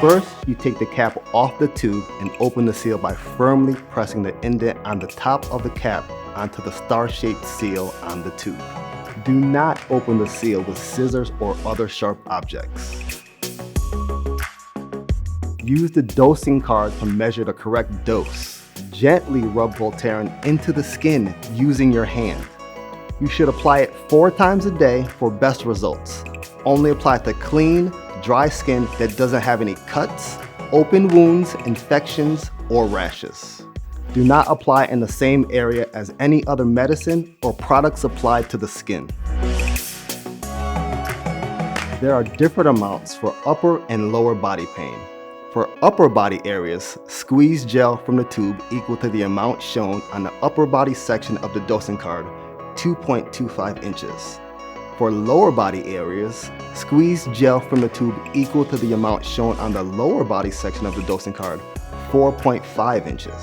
First, you take the cap off the tube and open the seal by firmly pressing the indent on the top of the cap onto the star-shaped seal on the tube. Do not open the seal with scissors or other sharp objects. Use the dosing card to measure the correct dose. Gently rub Voltaren into the skin using your hand. You should apply it 4 times a day for best results. Only apply it to clean, dry skin that doesn't have any cuts, open wounds, infections, or rashes. Do not apply in the same area as any other medicine or products applied to the skin. There are different amounts for upper and lower body pain. For upper body areas, squeeze gel from the tube equal to the amount shown on the upper body section of the dosing card, 2.25 inches. For lower body areas, squeeze gel from the tube equal to the amount shown on the lower body section of the dosing card, 4.5 inches.